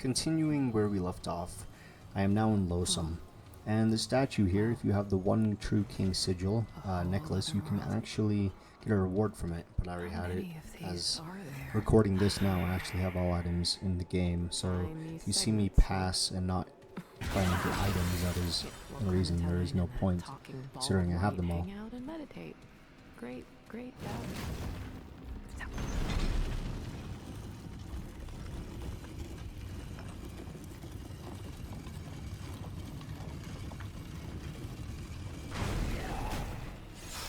continuing where we left off, I am now in Losomn. And the statue here, if you have the one true king sigil necklace, you can actually get a reward from it. But I already had it. As recording this now, I actually have all items in the game. So if you see me pass and not trying to get items, that is the reason. There is no point, considering I have them all. Great.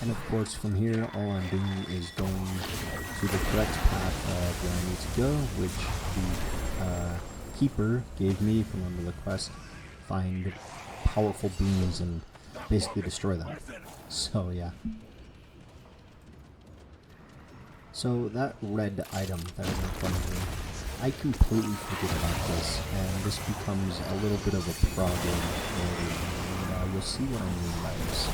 And of course, from here, all I'm doing is going to the correct path of where I need to go, which the keeper gave me from under the quest. Find powerful beams and basically destroy them. So yeah. So that red item that is in front of me, I completely forget about this, and this becomes a little bit of a problem later, and you'll see what I mean by this.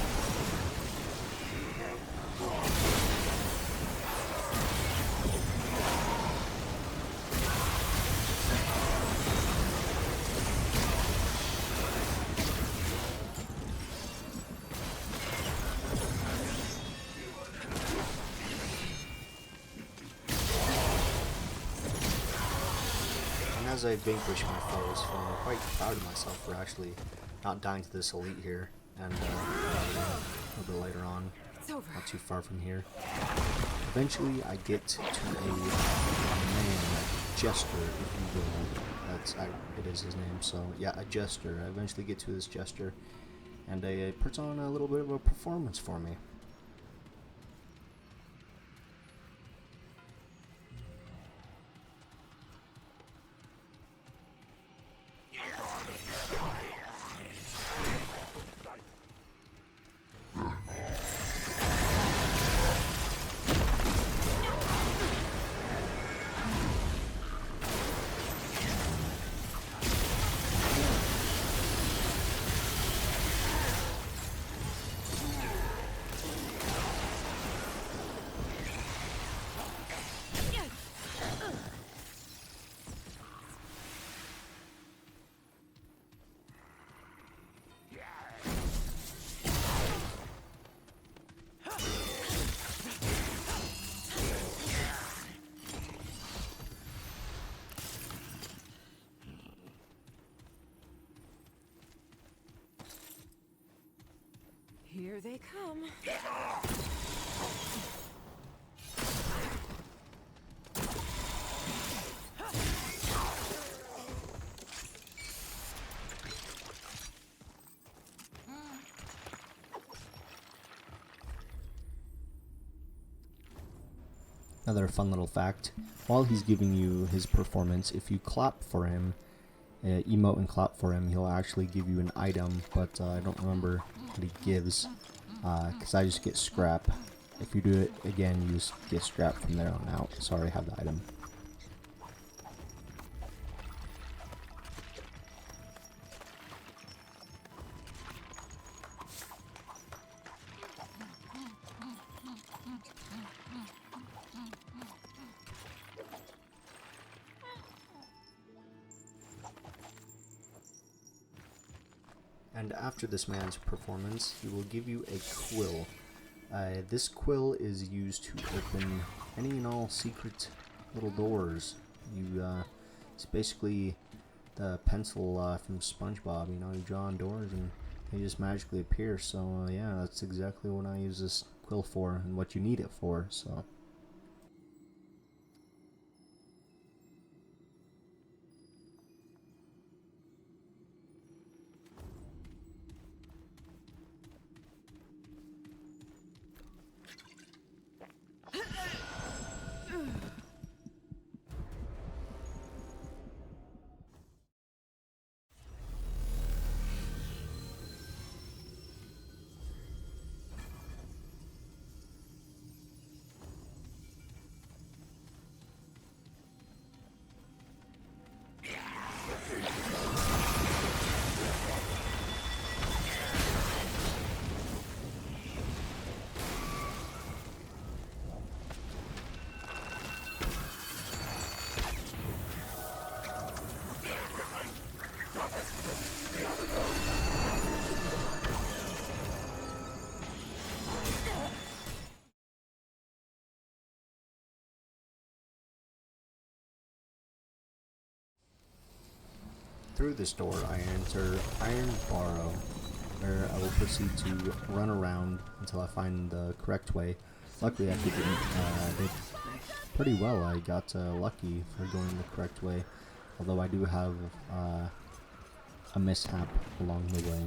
As I vanquish my foes, I'm quite proud of myself for actually not dying to this elite here, and a little bit later on, not too far from here. Eventually I get to a man, a jester, if you will. It is his name, so yeah, a jester. I eventually get to this jester, and it puts on a little bit of a performance for me. Here they come. Another fun little fact, while he's giving you his performance, if you clap for him, emote and clap for him, he'll actually give you an item, but I don't remember what he gives, because I just get scrap. If you do it again, you just get scrap from there on out, so I already have the item. And after this man's performance, he will give you a quill. This quill is used to open any and all secret little doors. It's basically the pencil from SpongeBob. You know, you draw on doors and they just magically appear. So yeah, that's exactly what I use this quill for and what you need it for. So. Through this door, I enter Iron Barrow, where I will proceed to run around until I find the correct way. Luckily, I did pretty well. I got lucky for going the correct way, although I do have a mishap along the way.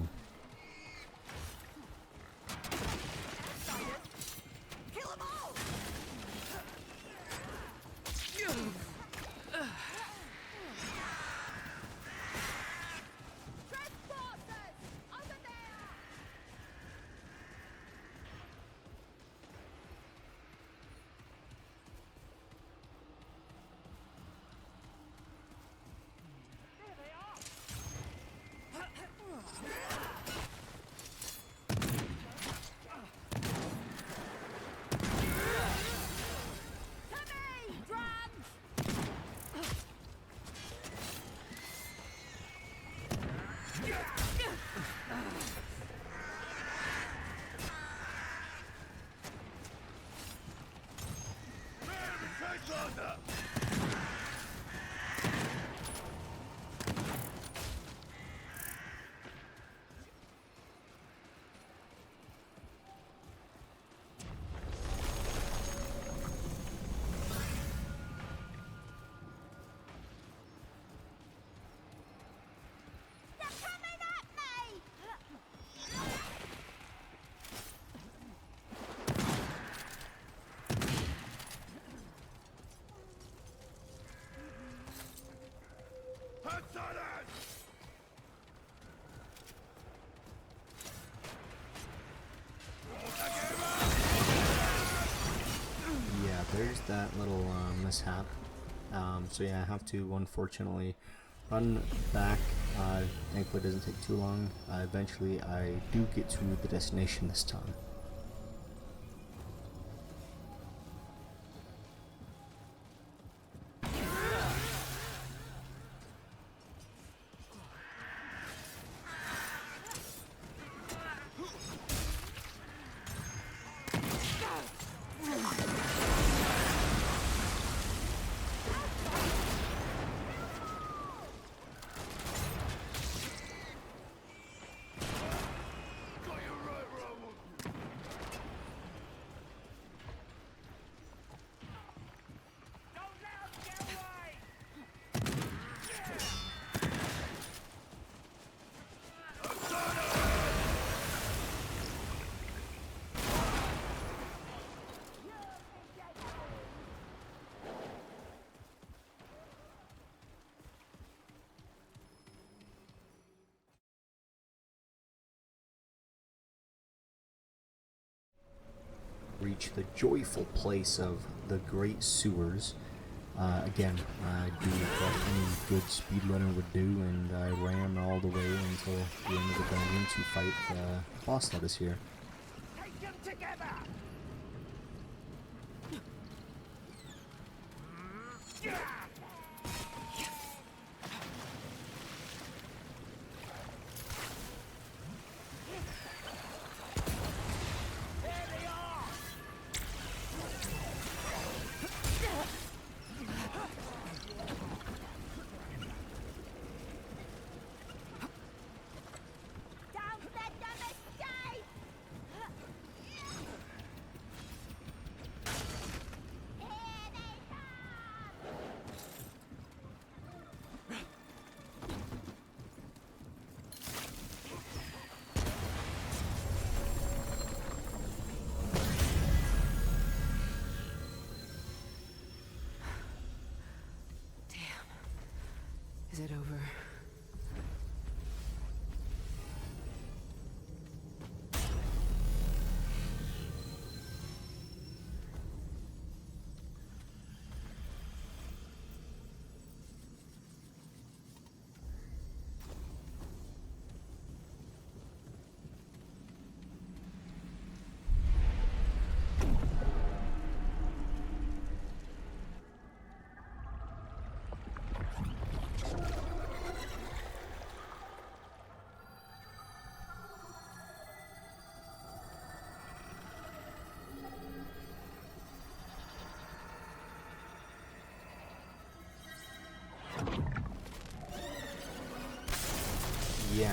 Yeah, there's that little mishap. So yeah, I have to unfortunately run back. Thankfully it doesn't take too long. Eventually I do get to the destination this time. Reach the joyful place of the Great Sewers. Again, I do what any good speedrunner would do, and I ran all the way until the end of the dungeon to fight the boss that is here. Take them together! Is it over?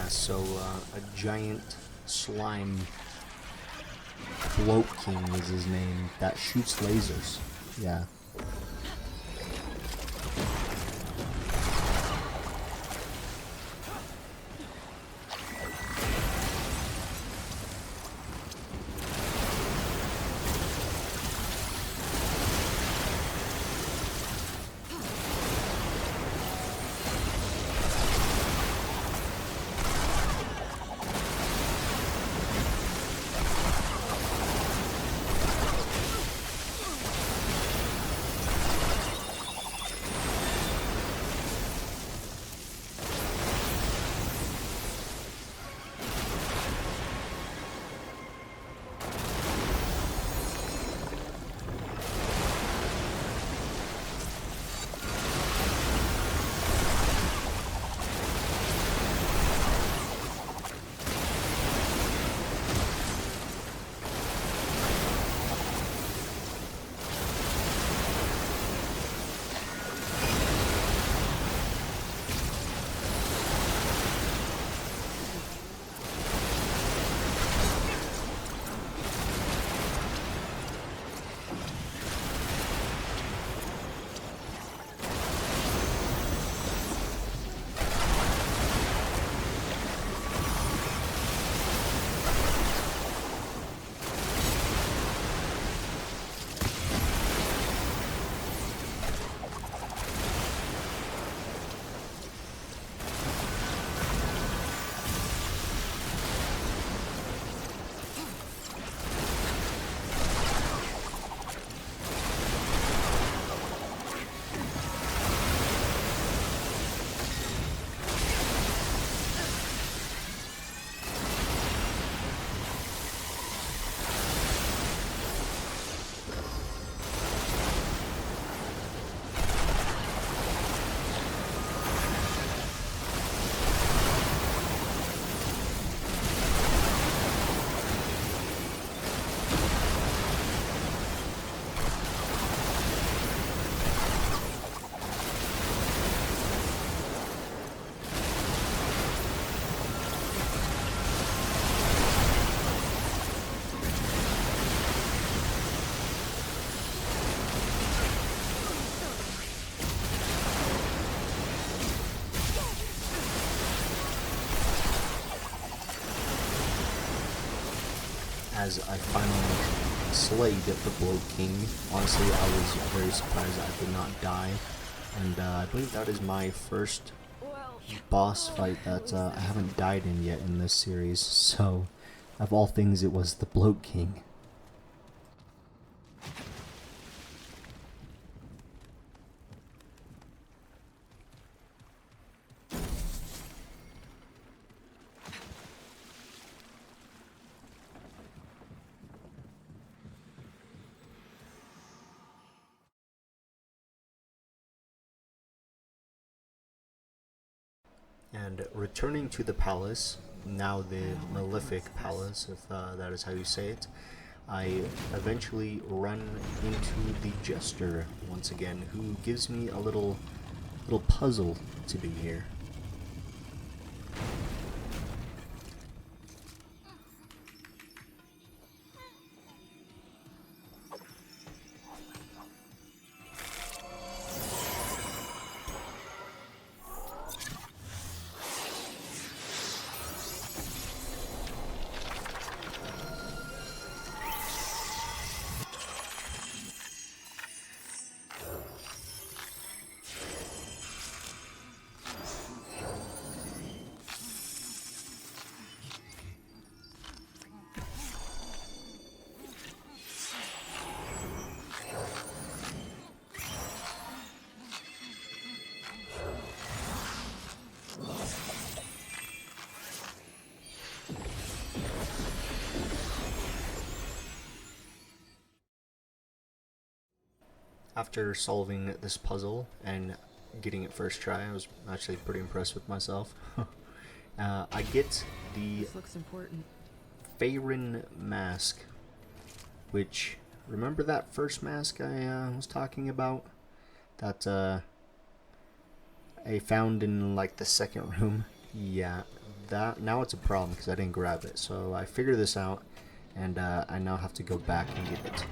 Yeah, so a giant slime bloat king is his name that shoots lasers. Yeah. As I finally slayed the Bloat King. Honestly, I was very surprised I did not die, and I believe that is my first boss fight that I haven't died in yet in this series, so of all things it was the Bloat King. And returning to the palace, now the Malefic Palace, if that is how you say it, I eventually run into the Jester once again, who gives me a little puzzle to do here. After solving this puzzle and getting it first try, I was actually pretty impressed with myself. I get the This looks important. Faerun mask, which, remember that first mask I was talking about? That I found in like the second room? Yeah, that now it's a problem because I didn't grab it. So I figured this out, and I now have to go back and get it.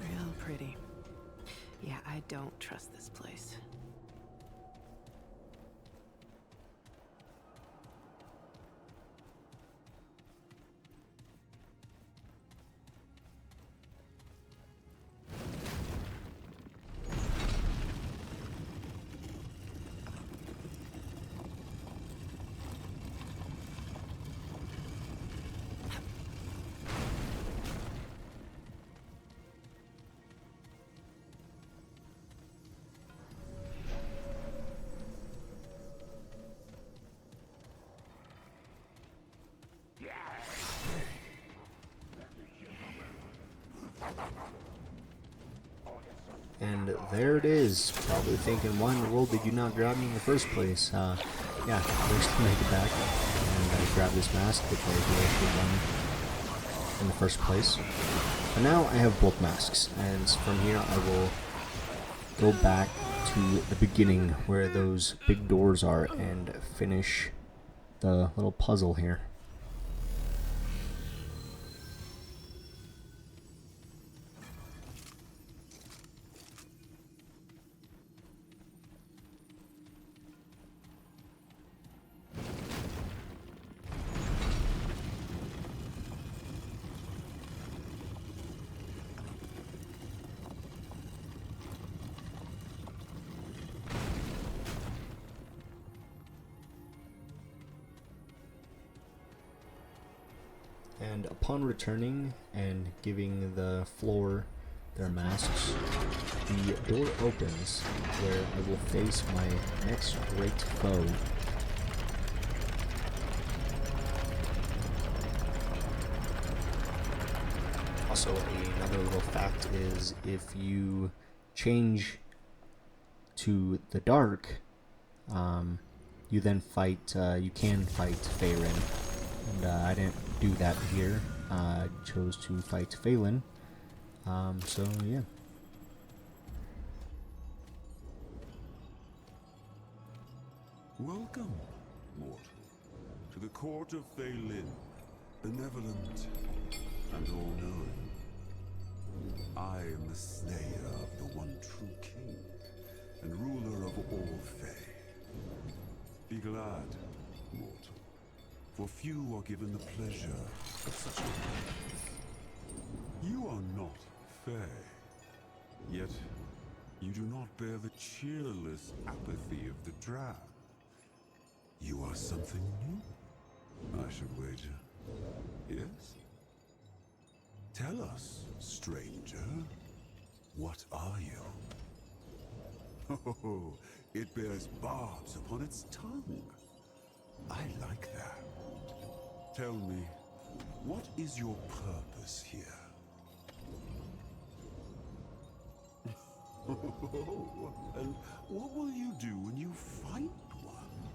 Real pretty. Yeah, I don't trust this place. And there it is. Probably thinking, why in the world did you not grab me in the first place? Yeah, first to make it back, and I grabbed this mask, which I actually won in the first place. But now I have both masks, and from here I will go back to the beginning where those big doors are and finish the little puzzle here. And upon returning and giving the floor their masks, the door opens where I will face my next great foe. Also, another little fact is if you change to the dark, you then fight, you can fight Faerun. And I didn't do that here. I chose to fight Phelan. So yeah. Welcome, mortal, to the court of Phelan, benevolent and all-knowing. I am the slayer of the one true king and ruler of all Fae. Be glad, mortal. For few are given the pleasure of such a life. You are not fair, yet you do not bear the cheerless apathy of the drab. You are something new, I should wager. Yes? Tell us, stranger, what are you? Oh, it bears barbs upon its tongue. I like that. Tell me, what is your purpose here? And what will you do when you find one?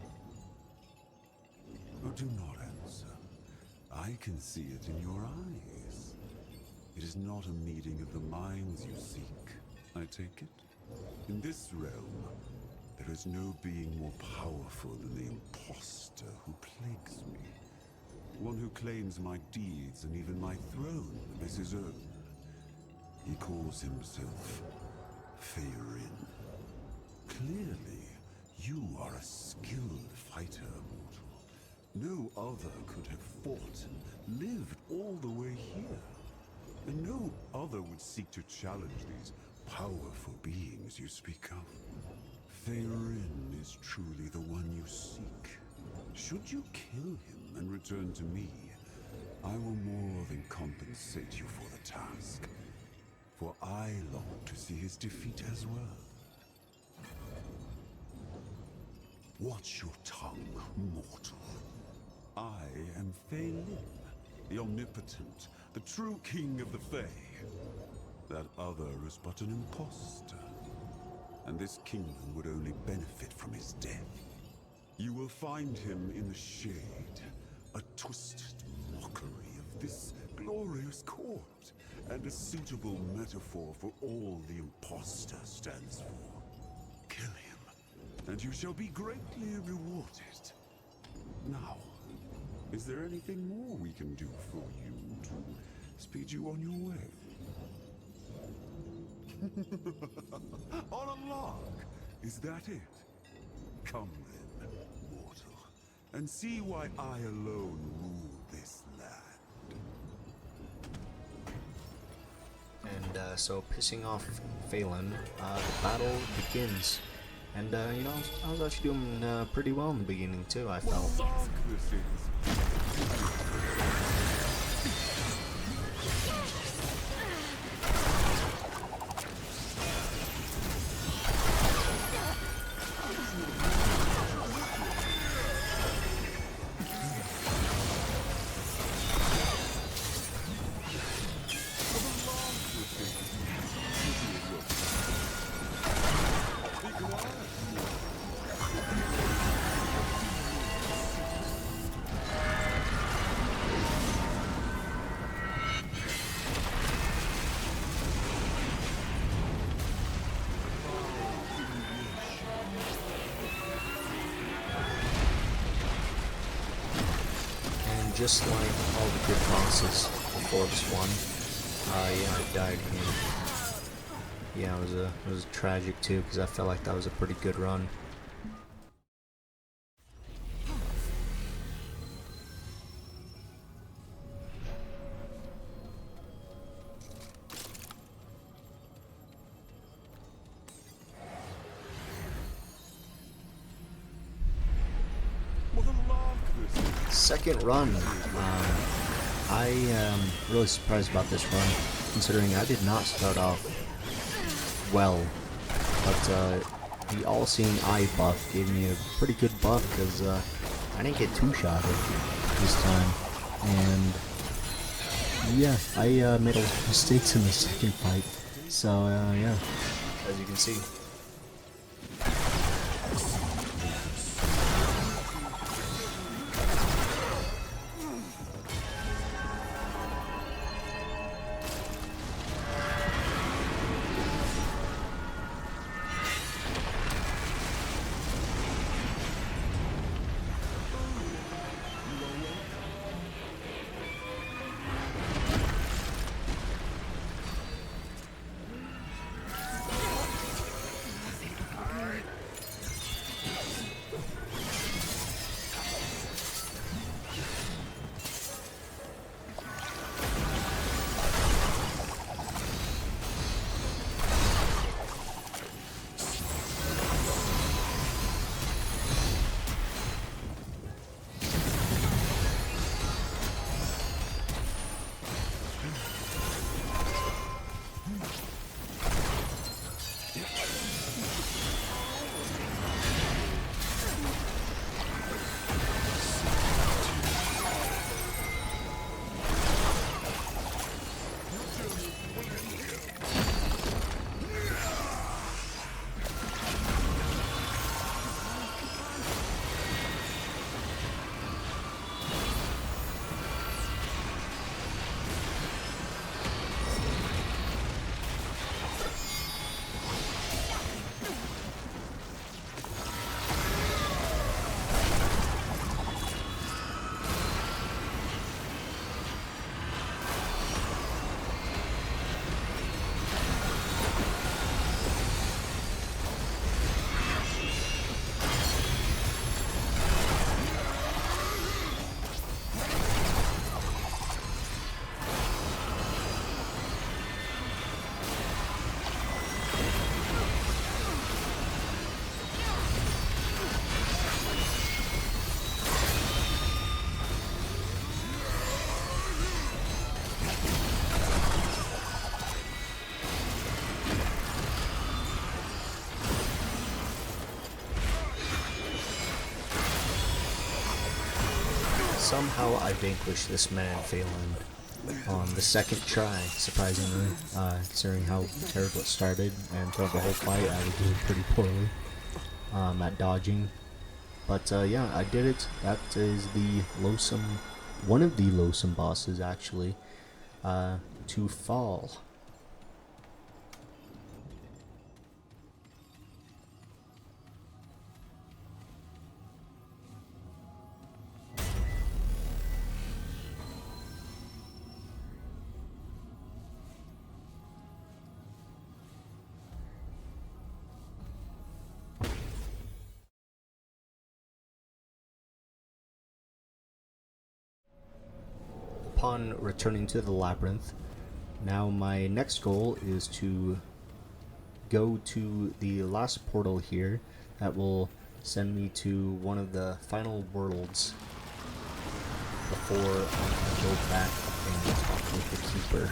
Oh, do not answer. I can see it in your eyes. It is not a meeting of the minds you seek, I take it? In this realm, there is no being more powerful than the imposter who plagues me. One who claims my deeds and even my throne as his own. He calls himself Faerin. Clearly, you are a skilled fighter, mortal. No other could have fought and lived all the way here. And no other would seek to challenge these powerful beings you speak of. Faerin is truly the one you seek. Should you kill him and return to me, I will more than compensate you for the task. For I long to see his defeat as well. Watch your tongue, mortal. I am Faelin, the omnipotent, the true king of the Fae. That other is but an imposter. And this kingdom would only benefit from his death. You will find him in the shade, a twisted mockery of this glorious court, and a suitable metaphor for all the imposter stands for. Kill him, and you shall be greatly rewarded. Now, is there anything more we can do for you to speed you on your way? On a lark, is that it? Come then, mortal, and see why I alone rule this land. And so pissing off Phelan, the battle begins. And you know, I was actually doing pretty well in the beginning too, I felt. What lark this is! Just like all the good bosses before this one, yeah, I died here. Yeah, it was tragic too, because I felt like that was a pretty good run. What a lark this is! Second run. I am really surprised about this run, considering I did not start off well. But the all-seeing eye buff gave me a pretty good buff, because I didn't get two-shotted this time. And yeah, I made a lot of mistakes in the second fight. So yeah, as you can see. somehow I vanquished this man, Phelan, on the second try, surprisingly, considering how terrible it started, and throughout the whole fight I was doing pretty poorly at dodging. But yeah, I did it. That is the Losomn, one of the Losomn bosses actually, to fall. Upon returning to the labyrinth, now my next goal is to go to the last portal here that will send me to one of the final worlds before I go back and talk with the Keeper.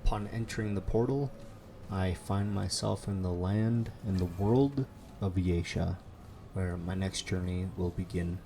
Upon entering the portal, I find myself in the land and the world of Yesha, where my next journey will begin.